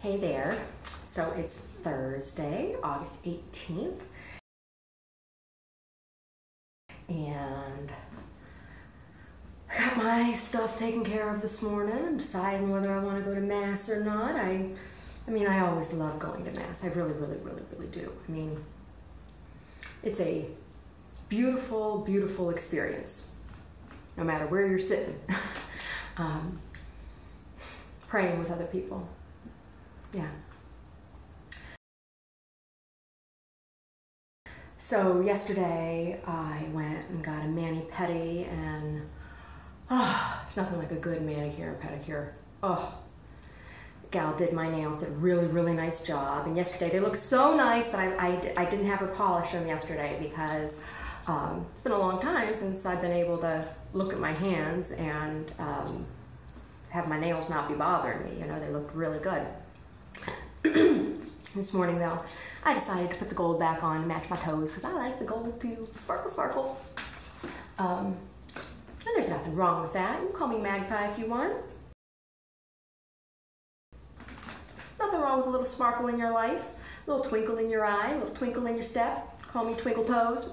Hey there. So it's Thursday, August 18th, and I got my stuff taken care of this morning. I'm deciding whether I want to go to Mass or not. I mean, I always love going to Mass. I really do. I mean, it's a beautiful, beautiful experience, no matter where you're sitting. Praying with other people. Yeah. So yesterday I went and got a mani-pedi, and nothing like a good manicure and pedicure. Gal did my nails, did a really nice job, and yesterday they looked so nice that I didn't have her polish them yesterday because it's been a long time since I've been able to look at my hands and have my nails not be bothering me. You know, they looked really good. This morning though, I decided to put the gold back on to match my toes because I like the gold too. Sparkle. And there's nothing wrong with that. You can call me Magpie if you want. Nothing wrong with a little sparkle in your life, a little twinkle in your eye, a little twinkle in your step. Call me Twinkle Toes.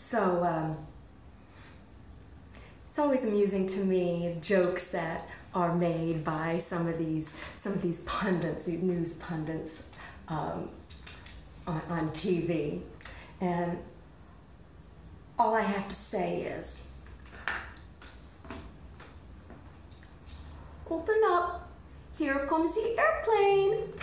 So it's always amusing to me jokes that are made by some of these pundits, these news pundits on TV, and all I have to say is, open up, here comes the airplane.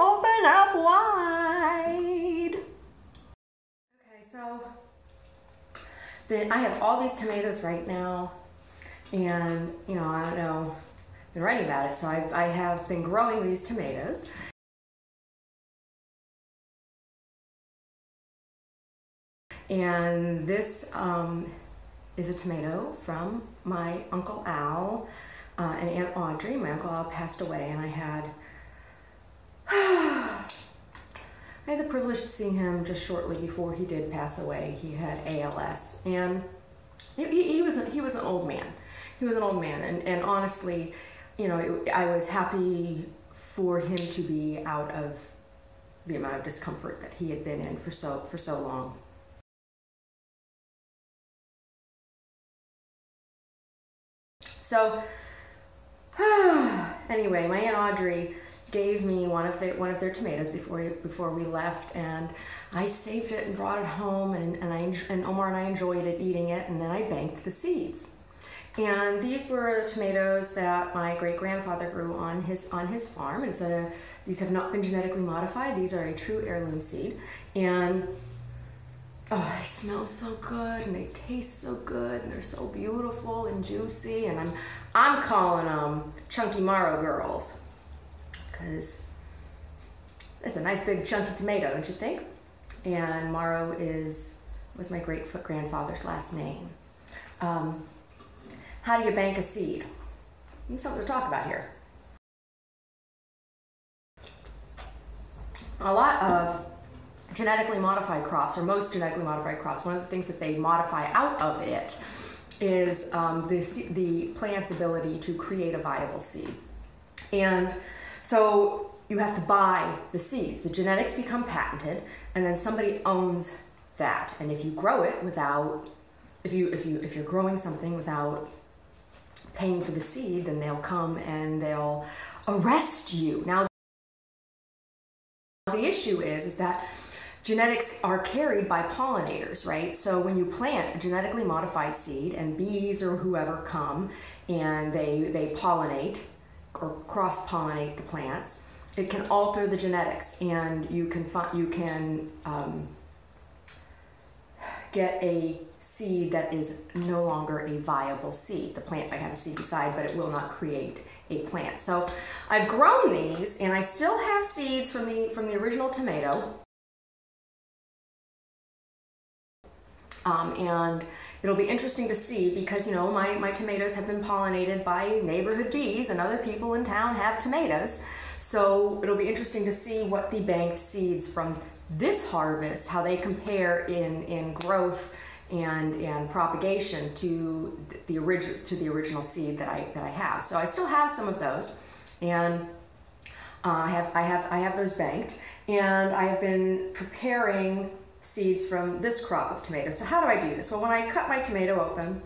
Open up wide. Okay, so then I have all these tomatoes right now, and you know, I don't know, I've been writing about it, so I have been growing these tomatoes. And this is a tomato from my Uncle Al and Aunt Audrey. My Uncle Al passed away, and I had the privilege of seeing him just shortly before he did pass away. He had ALS, and he was an old man. He was an old man, and honestly, you know, I was happy for him to be out of the amount of discomfort that he had been in for so long. So anyway, my Aunt Audrey gave me one of their tomatoes before we left, and I saved it and brought it home, and Omar and I enjoyed eating it, and then I banked the seeds. And these were the tomatoes that my great-grandfather grew on his farm, and these have not been genetically modified. These are a true heirloom seed, and oh, they smell so good, and they taste so good, and they're so beautiful and juicy, and I'm calling them Chunky Morrow girls, because it's a nice big chunky tomato, don't you think? And Morrow was my great-grandfather's last name. How do you bank a seed? That's something to talk about here. A lot of genetically modified crops, or most genetically modified crops, one of the things that they modify out of it is the plant's ability to create a viable seed. And so you have to buy the seeds. The genetics become patented, and then somebody owns that. And if you grow it without, if you're growing something without paying for the seed, then they'll come and they'll arrest you. Now, the issue is that genetics are carried by pollinators, right? So when you plant a genetically modified seed and bees or whoever come and they pollinate or cross-pollinate the plants, it can alter the genetics, and you can get a seed that is no longer a viable seed. The plant might have a seed inside, but it will not create a plant. So I've grown these, and I still have seeds from the original tomato. And it'll be interesting to see, because you know my tomatoes have been pollinated by neighborhood bees, and other people in town have tomatoes. So it'll be interesting to see what the banked seeds from this harvest, how they compare in growth and propagation to the original seed that I have. So I still have some of those, and I have those banked, and I have been preparing seeds from this crop of tomatoes. So how do I do this? Well, when I cut my tomato open,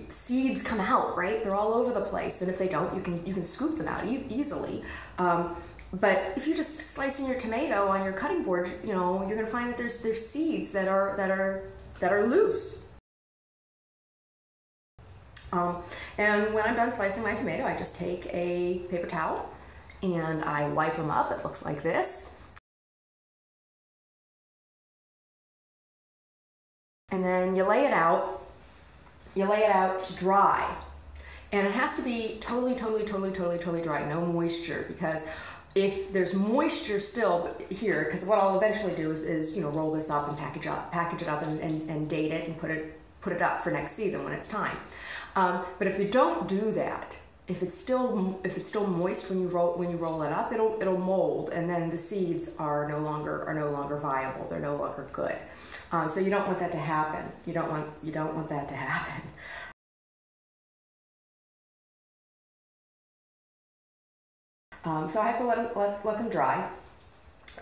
seeds come out, right? They're all over the place, and if they don't, you can scoop them out easily. But if you're just slicing your tomato on your cutting board, you know, you're going to find that there's seeds that are loose. And when I'm done slicing my tomato, I just take a paper towel and I wipe them up. It looks like this. And then you lay it out to dry. And it has to be totally dry, no moisture, because if there's moisture still here, because what I'll eventually do is you know, roll this up and package it up and date it and put it up for next season when it's time. But if you don't do that, if it's still moist when you roll it up, it'll mold, and then the seeds are no longer viable. They're no longer good. So you don't want that to happen. You don't want that to happen. So I have to let them dry.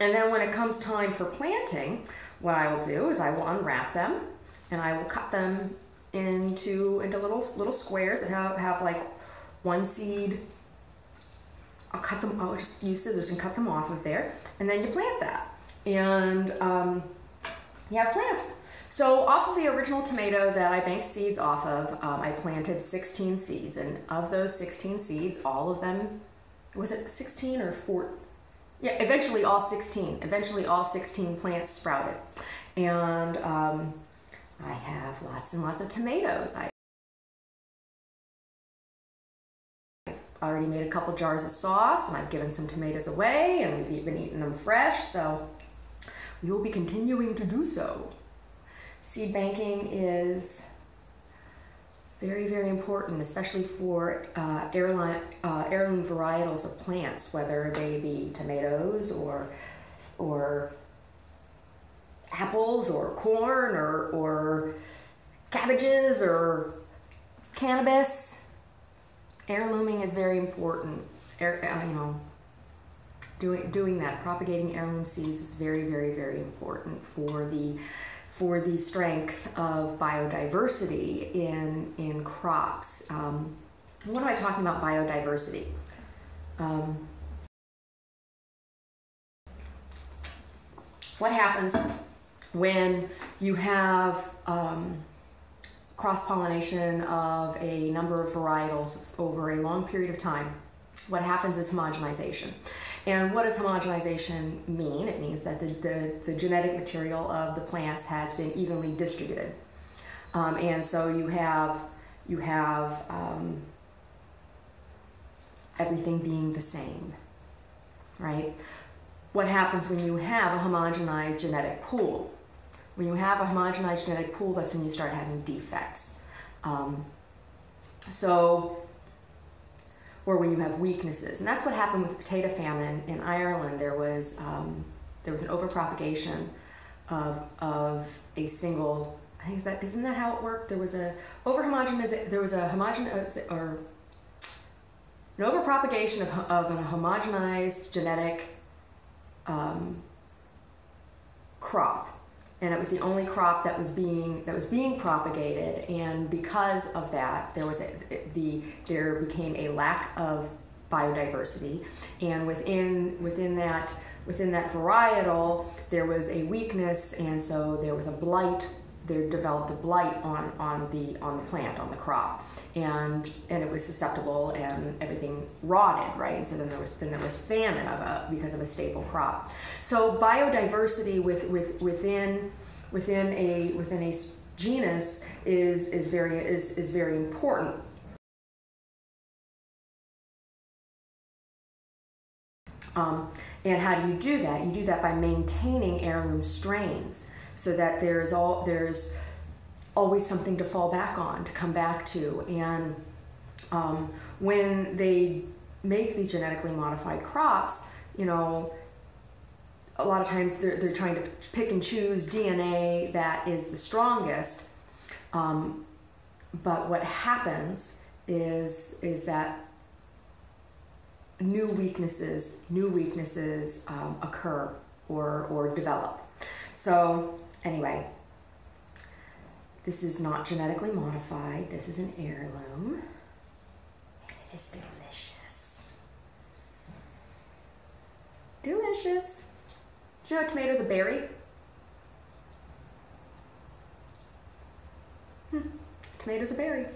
And then when it comes time for planting, what I will do is I will unwrap them, and I will cut them into little squares that have like one seed. I'll just use scissors and cut them off of there, and then you plant that, and you have plants. So off of the original tomato that I banked seeds off of, I planted 16 seeds, and of those 16 seeds, all of them, was it 16 or 4? Yeah, eventually all 16 plants sprouted. And I have lots and lots of tomatoes. I've already made a couple jars of sauce, and I've given some tomatoes away, and we've even eaten them fresh, so we will be continuing to do so. Seed banking is very important, especially for heirloom varietals of plants, whether they be tomatoes or apples or corn or cabbages or cannabis. Heirlooming is very important. Doing that, propagating heirloom seeds is very important for the strength of biodiversity in crops. What am I talking about, biodiversity? What happens when you have cross-pollination of a number of varietals over a long period of time? What happens is homogenization. And what does homogenization mean? It means that the genetic material of the plants has been evenly distributed. And so you have everything being the same, right? What happens when you have a homogenized genetic pool? When you have a homogenized genetic pool, that's when you start having defects. Or when you have weaknesses. And that's what happened with the potato famine in Ireland. There was an overpropagation of a single, I think isn't that how it worked? There was an overpropagation of a homogenized genetic crop. And it was the only crop that was being propagated, and because of that, there became a lack of biodiversity, and within that varietal there was a weakness, and so there was a blight there developed a blight on the plant, on the crop, and it was susceptible, and everything rotted, right? And so then there was famine because of a staple crop. So biodiversity within a genus is very important. And how do you do that? You do that by maintaining heirloom strains, so that there's always something to fall back on, to come back to. And when they make these genetically modified crops, you know, a lot of times they're trying to pick and choose DNA that is the strongest. But what happens is that new weaknesses occur or develop. So anyway, this is not genetically modified. This is an heirloom, and it is delicious. Delicious. Do you know a tomato's a berry? Tomato's a berry.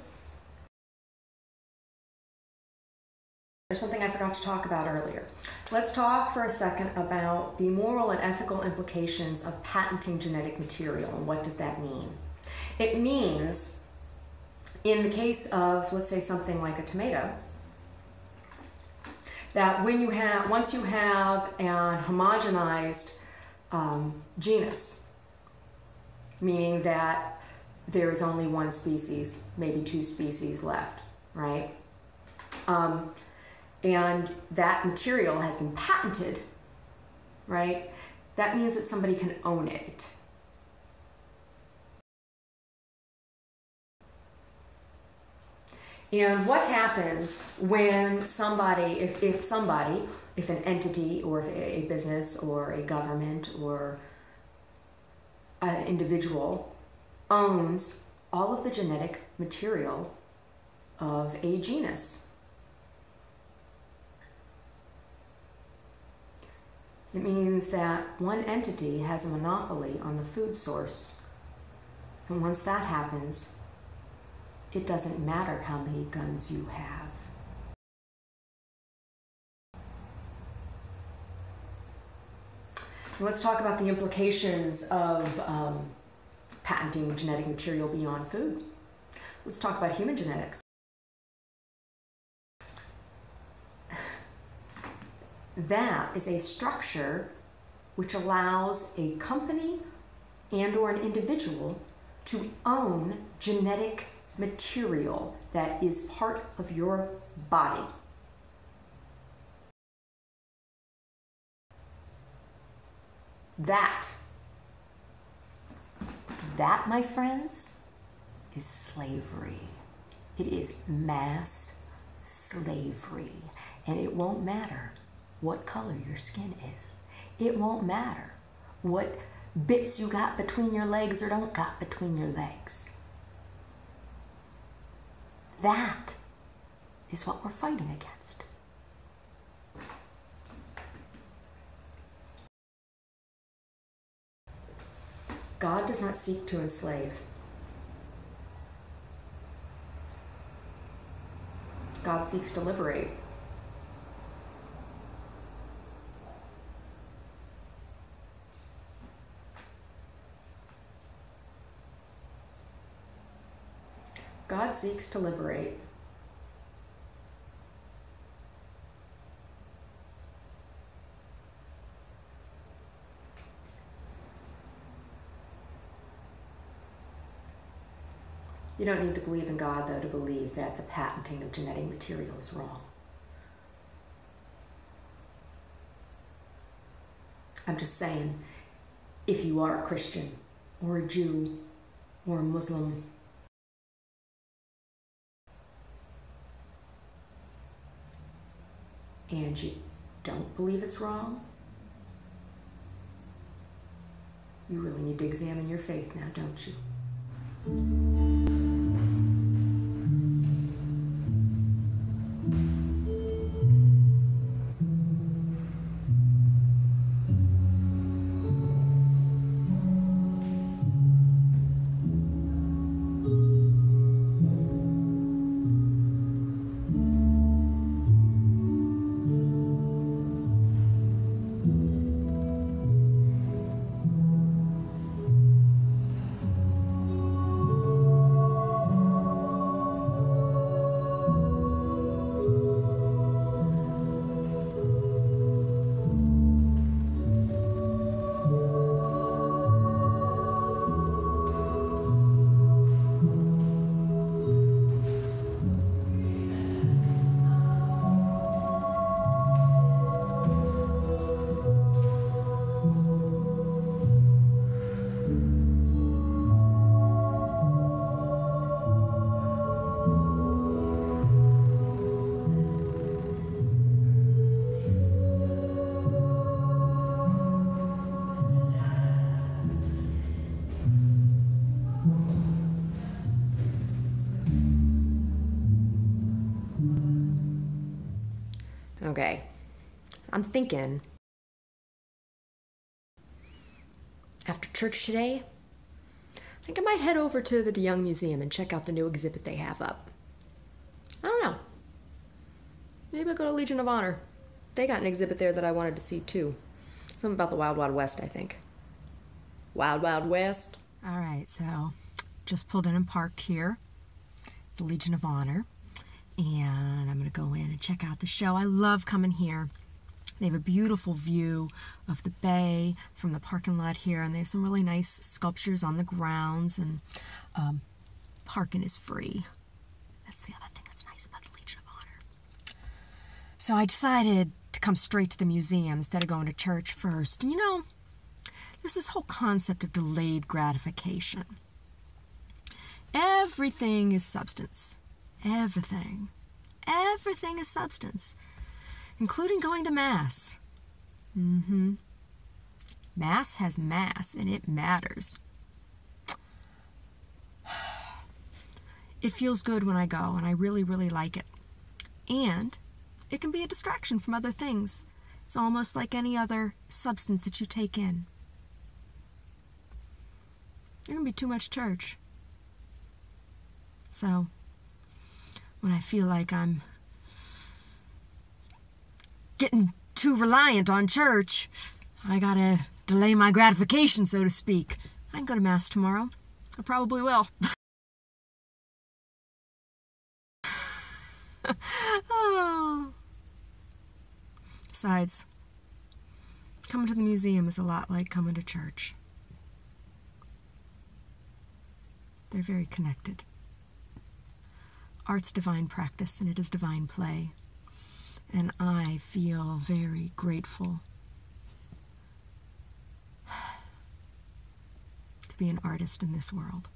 There's something I forgot to talk about earlier. Let's talk for a second about the moral and ethical implications of patenting genetic material, and what does that mean? It means, in the case of, let's say, something like a tomato, that once you have an homogenized genus, meaning that there is only one species, maybe two species left, right? And that material has been patented, right? That means that somebody can own it. And what happens when somebody, if an entity, or if a business or a government or an individual owns all of the genetic material of a genus? It means that one entity has a monopoly on the food source. And once that happens, it doesn't matter how many guns you have. Let's talk about the implications of patenting genetic material beyond food. Let's talk about human genetics. That is a structure which allows a company and or an individual to own genetic material that is part of your body. That, my friends, is slavery. It is mass slavery. And it won't matter what color your skin is. It won't matter what bits you got between your legs or don't got between your legs. That is what we're fighting against. God does not seek to enslave. God seeks to liberate. God seeks to liberate. You don't need to believe in God, though, to believe that the patenting of genetic material is wrong. I'm just saying, if you are a Christian, or a Jew, or a Muslim, and you don't believe it's wrong, you really need to examine your faith now, don't you? Okay, I'm thinking after church today, I think I might head over to the DeYoung Museum and check out the new exhibit they have up. I don't know. Maybe I'll go to Legion of Honor. They got an exhibit there that I wanted to see too. Something about the Wild Wild West, I think. Wild Wild West. All right, so just pulled in and parked here, the Legion of Honor, and I'm gonna go in and check out the show. I love coming here. They have a beautiful view of the bay from the parking lot here, and they have some really nice sculptures on the grounds, and parking is free. That's the other thing that's nice about the Legion of Honor. So I decided to come straight to the museum instead of going to church first. And you know, there's this whole concept of delayed gratification. Everything is substance. Everything. Everything is substance. Including going to Mass. Mass has Mass, and it matters. It feels good when I go, and I really, really like it. And it can be a distraction from other things. It's almost like any other substance that you take in. There can be too much church. So, when I feel like I'm getting too reliant on church, I gotta delay my gratification, so to speak. I can go to Mass tomorrow. I probably will. Oh. Besides, coming to the museum is a lot like coming to church. They're very connected. Art's divine practice, and it is divine play. And I feel very grateful to be an artist in this world.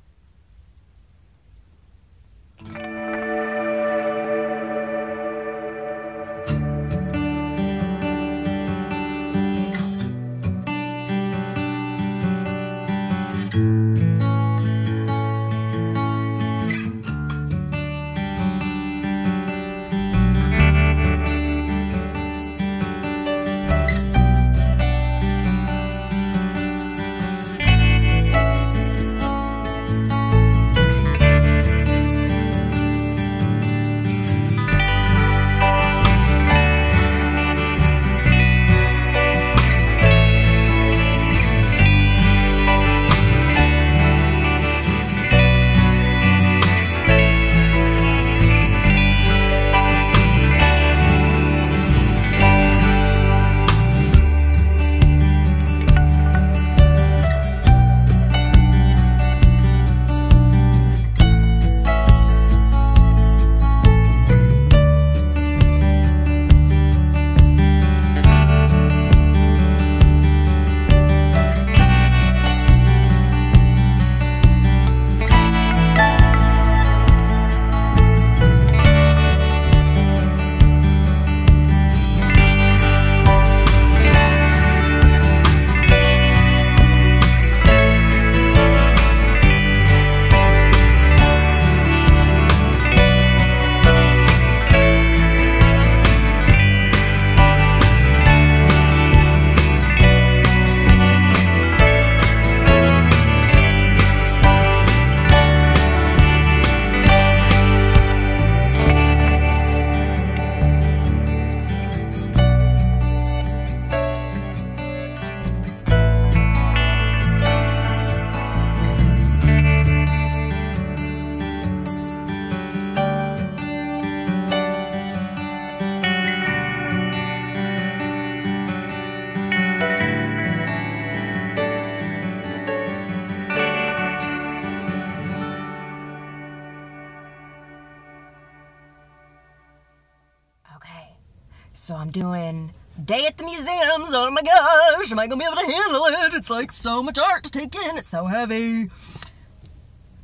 So I'm doing day at the museums. Oh my gosh, am I gonna be able to handle it? It's like so much art to take in. It's so heavy.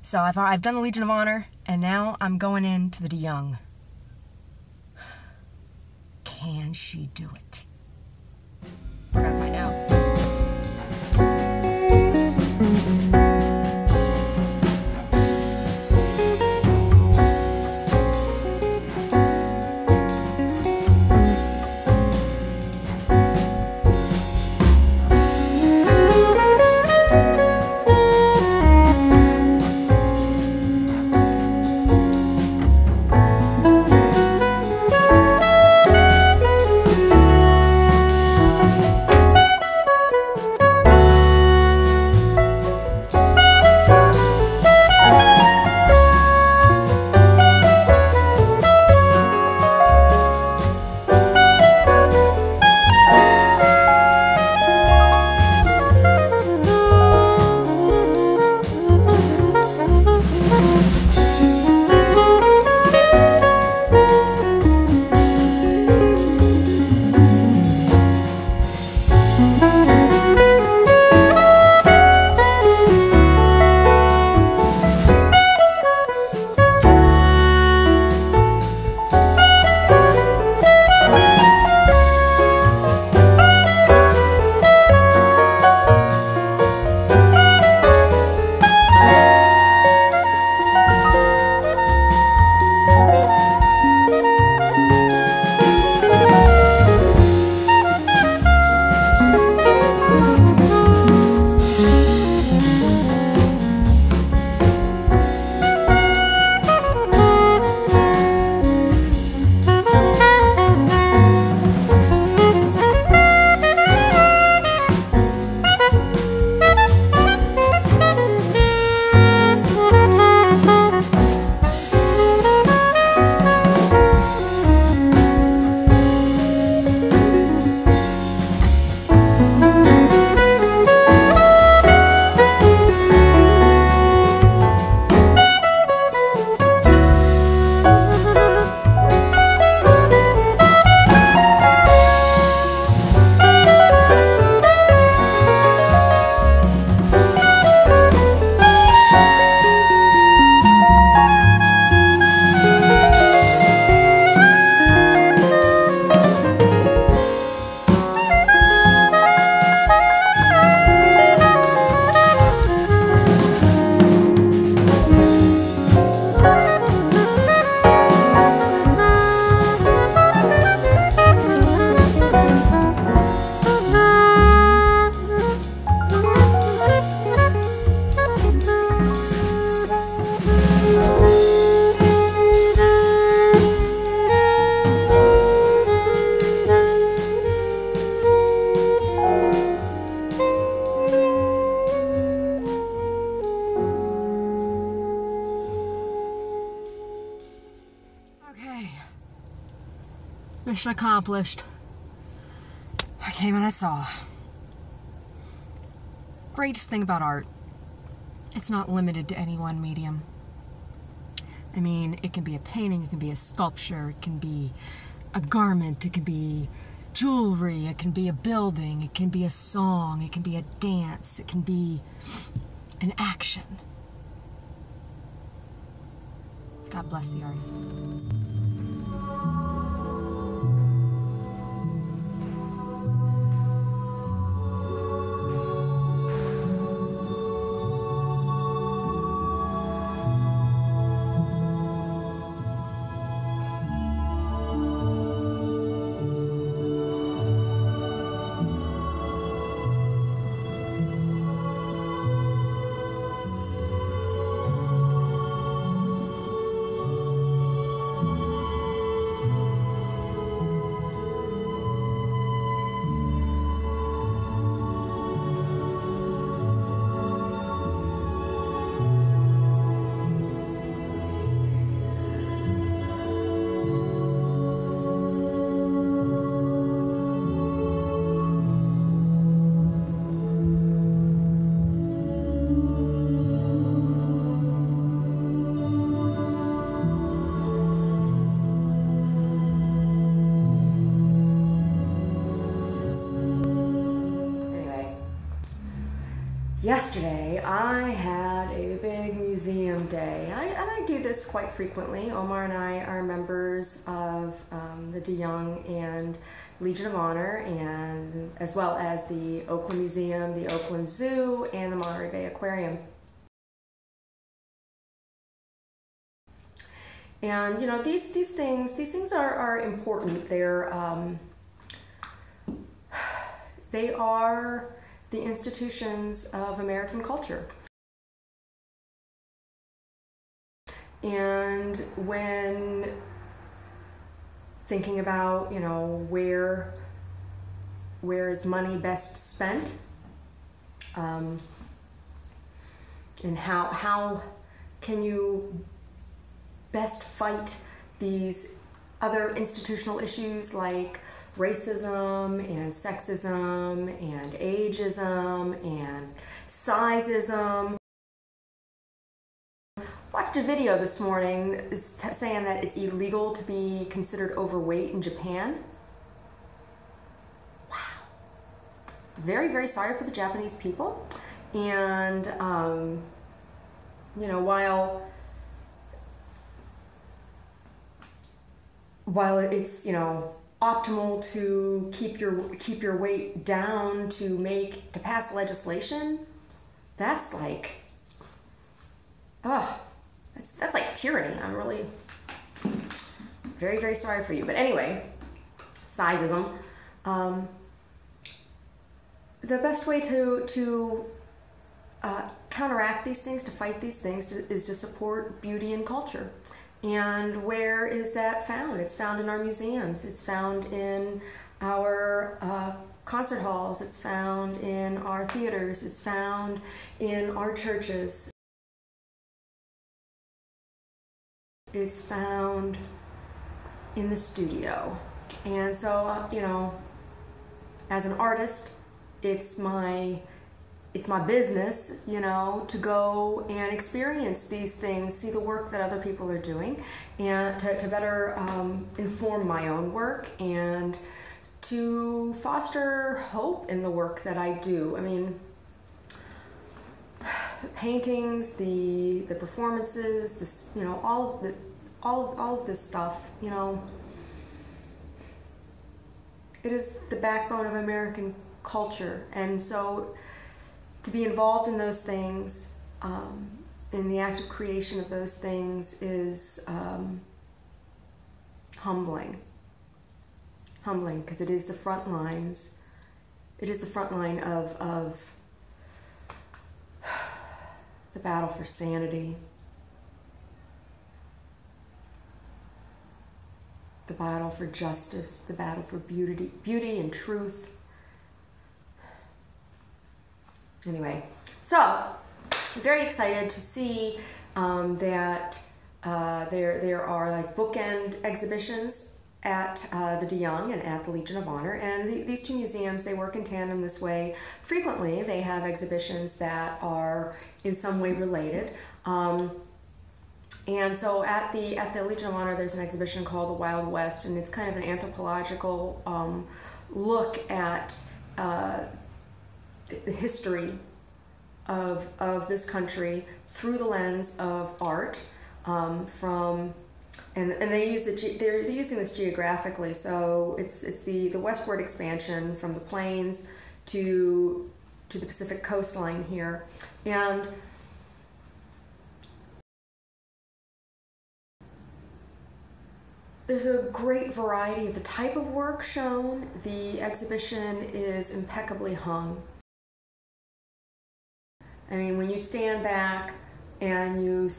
So I've done the Legion of Honor, and now I'm going into the DeYoung. Can she do it? We're gonna find out. Mission accomplished. I came and I saw. Greatest thing about art, it's not limited to any one medium. I mean, it can be a painting, it can be a sculpture, it can be a garment, it can be jewelry, it can be a building, it can be a song, it can be a dance, it can be an action. God bless the artists. Yesterday, I had a big museum day, and I do this quite frequently. Omar and I are members of the De Young and Legion of Honor, and as well as the Oakland Museum, the Oakland Zoo, and the Monterey Bay Aquarium. And you know, these things are important. They are the institutions of American culture. And when thinking about, you know, where is money best spent, and how can you best fight these other institutional issues like racism and sexism and ageism and sizeism. I watched a video this morning saying that it's illegal to be considered overweight in Japan. Wow. Very, very sorry for the Japanese people. And, you know, while it's, you know, optimal to keep your weight down to pass legislation, that's like, that's like tyranny. I'm really very, very sorry for you. But anyway, sizeism. The best way to counteract these things, to fight these things, is to support beauty and culture. And where is that found? It's found in our museums. It's found in our concert halls. It's found in our theaters. It's found in our churches. It's found in the studio. And so, you know, as an artist, it's my business, you know, to go and experience these things, see the work that other people are doing, and to better inform my own work and to foster hope in the work that I do. I mean, the paintings, the performances, this, you know, all of this stuff, you know, it is the backbone of American culture. And so to be involved in those things, in the act of creation of those things, is humbling. Humbling, because it is the front lines. It is the front line of the battle for sanity, the battle for justice, the battle for beauty and truth. Anyway, so I'm very excited to see that there are like bookend exhibitions the De Young and at the Legion of Honor. And these two museums, they work in tandem this way. Frequently, they have exhibitions that are in some way related. And so at the Legion of Honor, there's an exhibition called The Wild West, and it's kind of an anthropological look at the history of this country through the lens of art. And they use it. They're using this geographically, so it's the westward expansion from the plains to the Pacific coastline here, and there's a great variety of the type of work shown. The exhibition is impeccably hung. I mean, when you stand back and you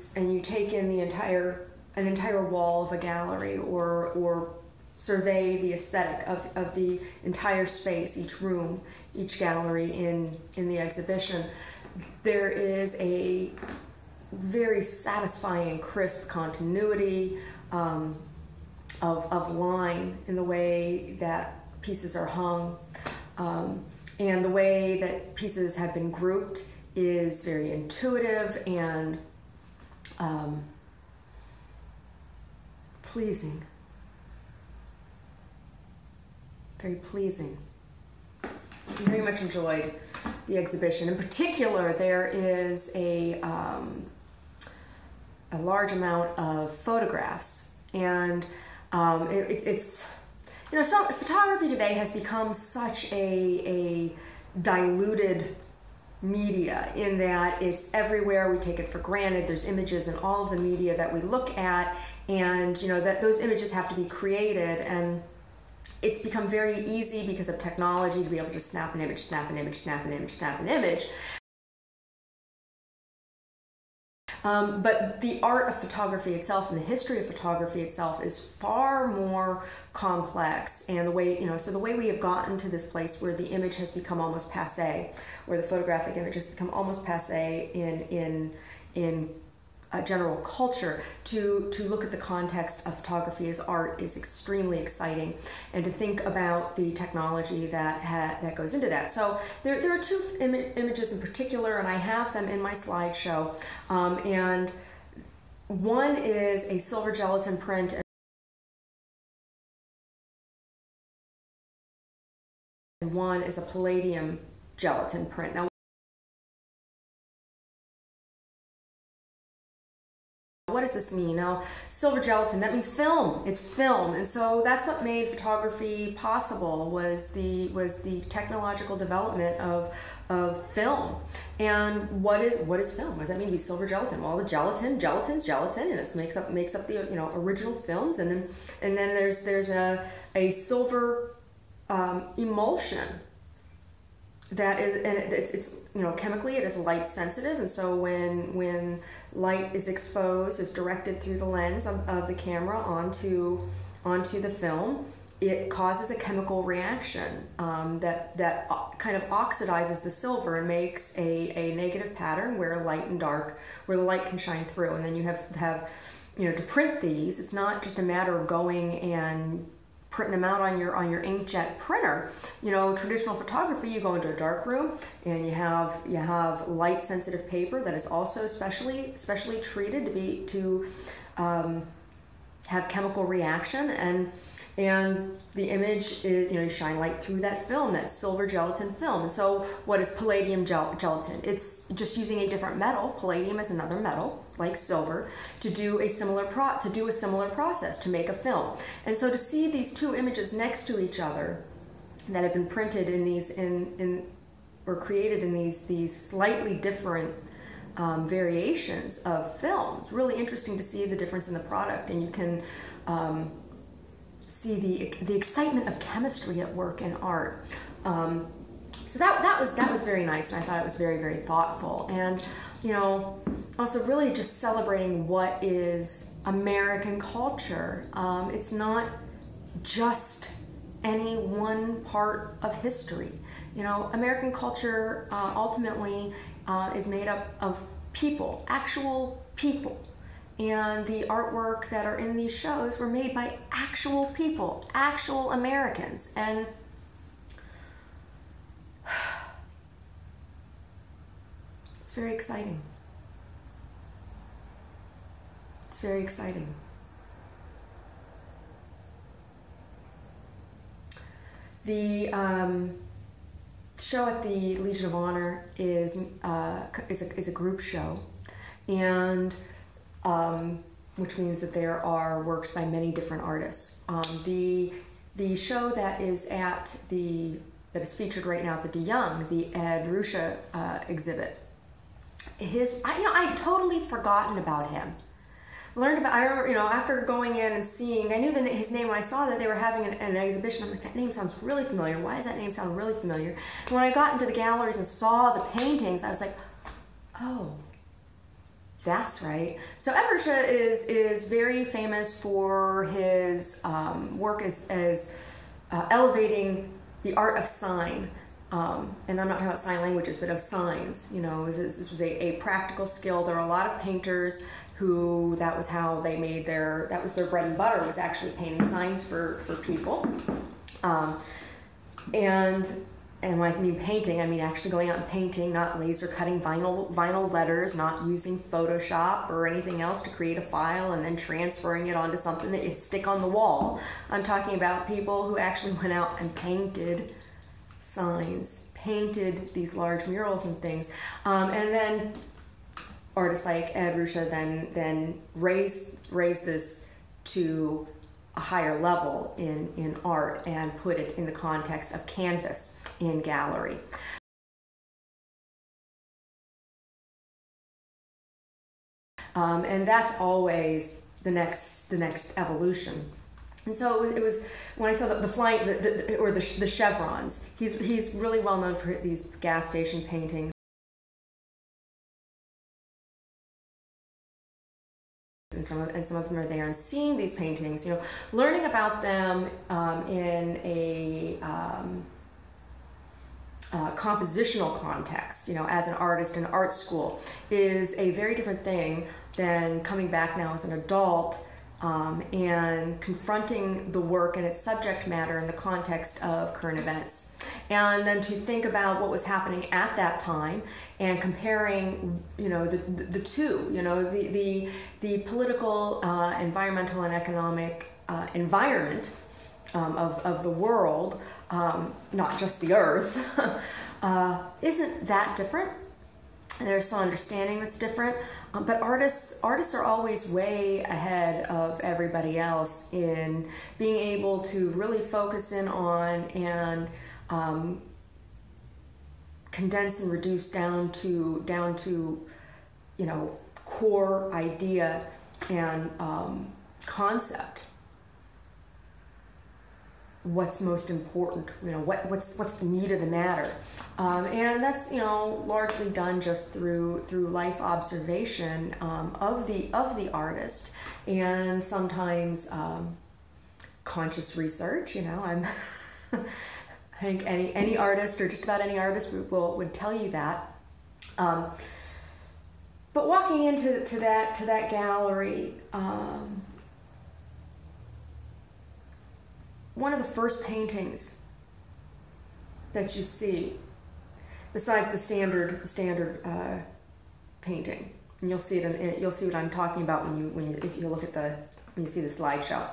take in an entire wall of a gallery, or survey the aesthetic of the entire space, each room, each gallery in the exhibition, there is a very satisfying, crisp continuity of line in the way that pieces are hung, and the way that pieces have been grouped is very intuitive and pleasing. Very pleasing. I very much enjoyed the exhibition. In particular, there is a large amount of photographs, and it's so photography today has become such a diluted media in that it's everywhere. We take it for granted. There's images in all of the media that we look at, and that those images have to be created, and it's become very easy because of technology to be able to snap an image, snap an image, snap an image, snap an image. But the art of photography itself and the history of photography itself is far more complex, and the way so the way we have gotten to this place where the image has become almost passé, where the photographic image has become almost passé in general culture, to look at the context of photography as art is extremely exciting, and to think about the technology that goes into that. So there are two images in particular, and I have them in my slideshow, and one is a silver gelatin print, and one is a palladium gelatin print. Now, what does this mean? Now, silver gelatin, that means film. It's film, and so that's what made photography possible, was the technological development of film. And what is film? What does that mean to be silver gelatin? Well, the gelatin's gelatin, and it makes up the original films, and then there's a silver emulsion that is, and it's chemically it is light sensitive, and so when light is exposed, is directed through the lens of the camera onto the film, it causes a chemical reaction that kind of oxidizes the silver and makes a negative pattern where light and dark, where the light can shine through. And then you have to print these. It's not just a matter of going and printing them out on your inkjet printer. Traditional photography, you go into a dark room and you have light sensitive paper that is also specially treated to have chemical reaction, and the image is, you shine light through that film, that silver gelatin film. And so what is palladium gelatin? It's just using a different metal. Palladium is another metal, like silver, to do a similar process, to make a film. And so to see these two images next to each other that have been printed in these or created in these slightly different variations of film, it's really interesting to see the difference in the product, and you can see the excitement of chemistry at work in art. So that was very nice, and I thought it was very, very thoughtful, and also really just celebrating what is American culture. It's not just any one part of history. American culture ultimately is made up of people, actual people. and the artwork that are in these shows were made by actual people, actual Americans. And it's very exciting. It's very exciting. The show at the Legion of Honor is a group show, and which means that there are works by many different artists. The show that is featured right now at the De Young, the Larissa exhibit. I'd totally forgotten about him. I remember, after going in and seeing, I knew his name when I saw that they were having an exhibition. I'm like, that name sounds really familiar. Why does that name sound really familiar? And when I got into the galleries and saw the paintings, I was like, oh, that's right. So Larissa is very famous for his work as elevating the art of sign. And I'm not talking about sign languages, but of signs. This was a practical skill. There are a lot of painters who that was how they made that was their bread and butter, was actually painting signs for people. And when I mean painting, I mean actually going out and painting, not laser cutting vinyl letters, not using Photoshop or anything else to create a file and then transferring it onto something that you stick on the wall. I'm talking about people who actually went out and painted signs, painted these large murals and things, and then artists like Larissa then raised this to a higher level in art and put it in the context of canvas in gallery. And that's always the next evolution. And so it was when I saw the chevrons. He's really well known for these gas station paintings. And some of them are there, and seeing these paintings, learning about them in a compositional context, as an artist in art school, is a very different thing than coming back now as an adult and confronting the work and its subject matter in the context of current events. And then to think about what was happening at that time and comparing, the two, the political, environmental, and economic environment of the world, not just the earth, isn't that different. There's some understanding that's different, but artists are always way ahead of everybody else in being able to really focus in on and condense and reduce down to core idea and concept. What's most important, what's the meat of the matter, and that's largely done just through life observation of the artist, and sometimes conscious research. I'm I think any artist, or just about any artist, would tell you that. But walking into that gallery. One of the first paintings that you see, besides the standard painting, and you'll see it you'll see what I'm talking about if you look at when you see the slideshow.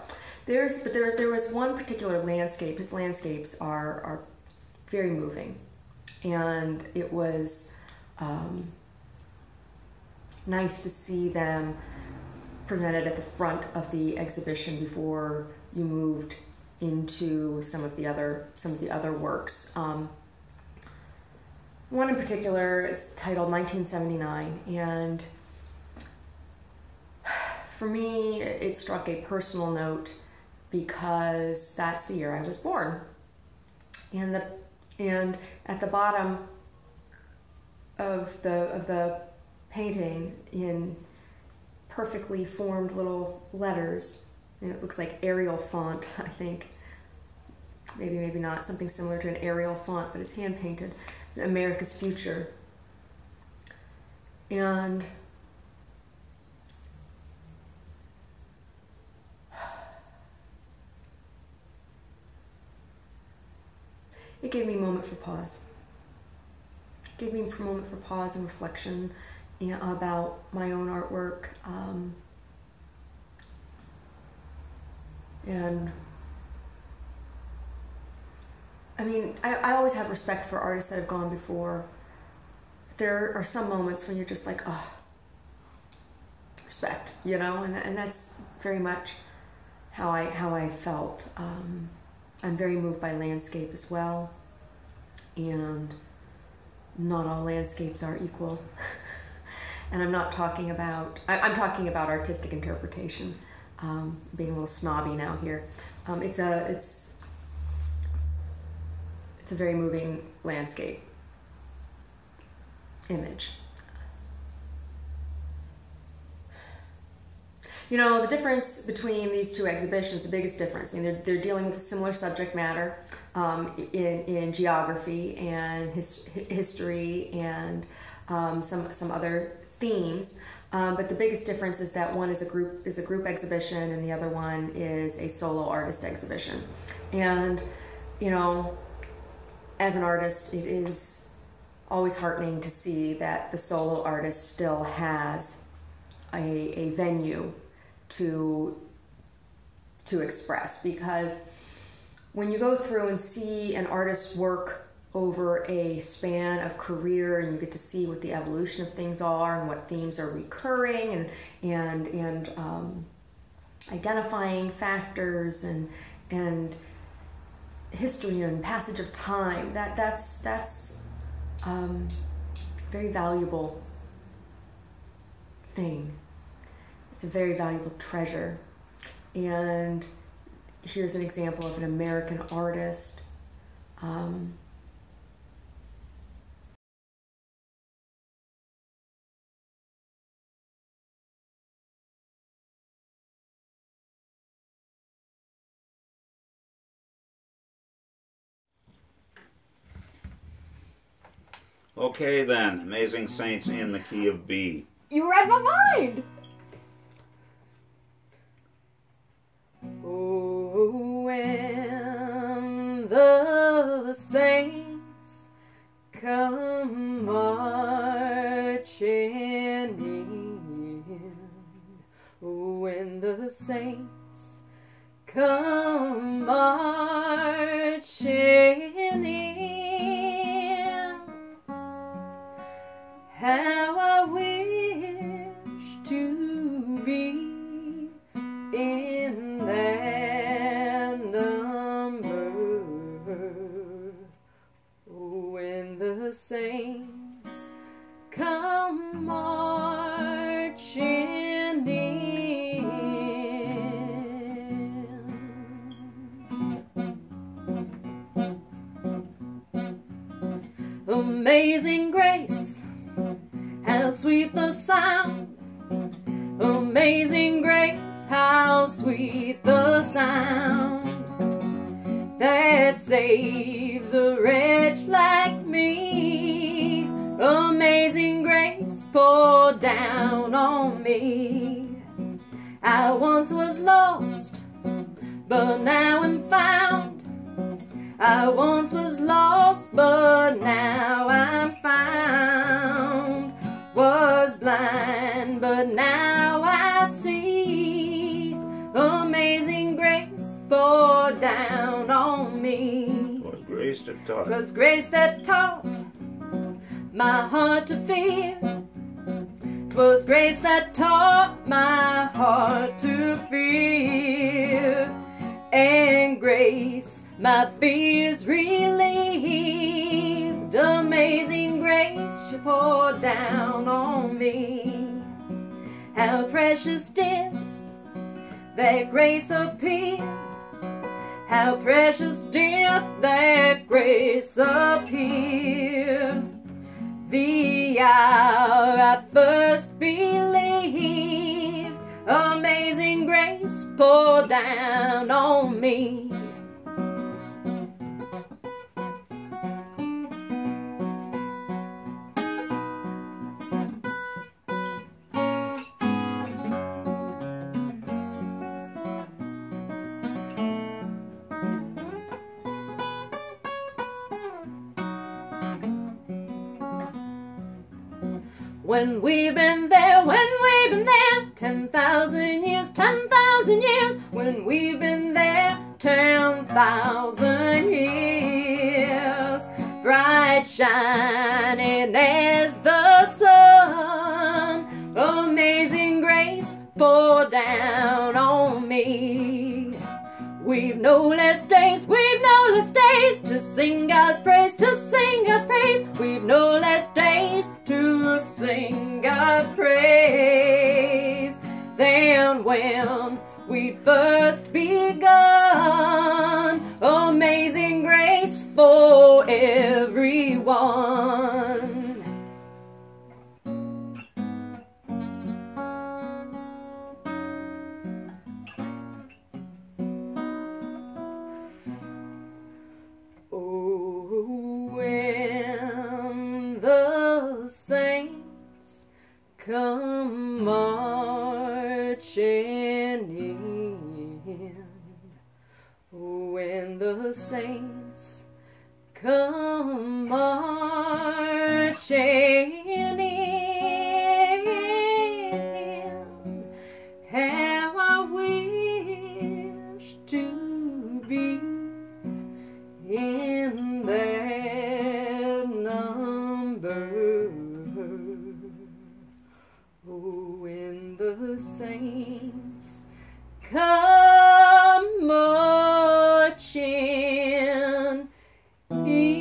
There was one particular landscape. His landscapes are very moving, and it was nice to see them presented at the front of the exhibition before you moved into some of the other works. One in particular is titled 1979, and for me it struck a personal note because that's the year I was born. And at the bottom of the painting, in perfectly formed little letters, and it looks like Arial font, I think. Maybe not. Something similar to an Arial font, but it's hand-painted. America's Future. And it gave me a moment for pause. It gave me a moment for pause and reflection, you know, about my own artwork. And I mean, I always have respect for artists that have gone before. But there are some moments when you're just like, oh, respect, you know, and that's very much how I felt. I'm very moved by landscape as well, and not all landscapes are equal. And I'm not talking about, I'm talking about artistic interpretation. Being a little snobby now here. It's a very moving landscape image. You know, the difference between these two exhibitions, the biggest difference, I mean, they're dealing with a similar subject matter in geography and history and some other themes. But the biggest difference is that one is a group exhibition and the other one is a solo artist exhibition. And, you know, as an artist, it is always heartening to see that the solo artist still has a venue to express, because when you go through and see an artist's work over a span of career, and you get to see what the evolution of things are and what themes are recurring and identifying factors and history and passage of time, that's very valuable thing. It's a very valuable treasure. And here's an example of an American artist. Okay then, Amazing Saints in the key of B. You read my mind! Oh, when the saints come marching in, oh, when the saints come marching in, how I wish to be in that number. When the saints come marching in. Amazing grace, how sweet the sound. Amazing grace, how sweet the sound that saves a wretch like me. Amazing grace poured down on me. I once was lost, but now am found. I once was lost, but now I'm found. Was blind, but now I see. Amazing grace poured down on me. 'Twas grace that taught. 'Twas grace that taught my heart to fear. 'Twas grace that taught my heart to fear. And grace my fears relieved. Amazing grace she poured down on me. How precious did that grace appear. How precious did that grace appear. The hour I first believed. Amazing grace poured down on me. When we've been there, 10,000 years, 10,000 years. When we've been there, 10,000 years. Bright shining as the sun, amazing grace pour down on me. We've no less days, to sing God's praise, to sing God's praise. We've no less days to sing God's praise than when we first begun. Amazing grace for everyone. The saints come marching in. When the saints come marching in, how I wish to be in their number. Oh, when the saints come marching in.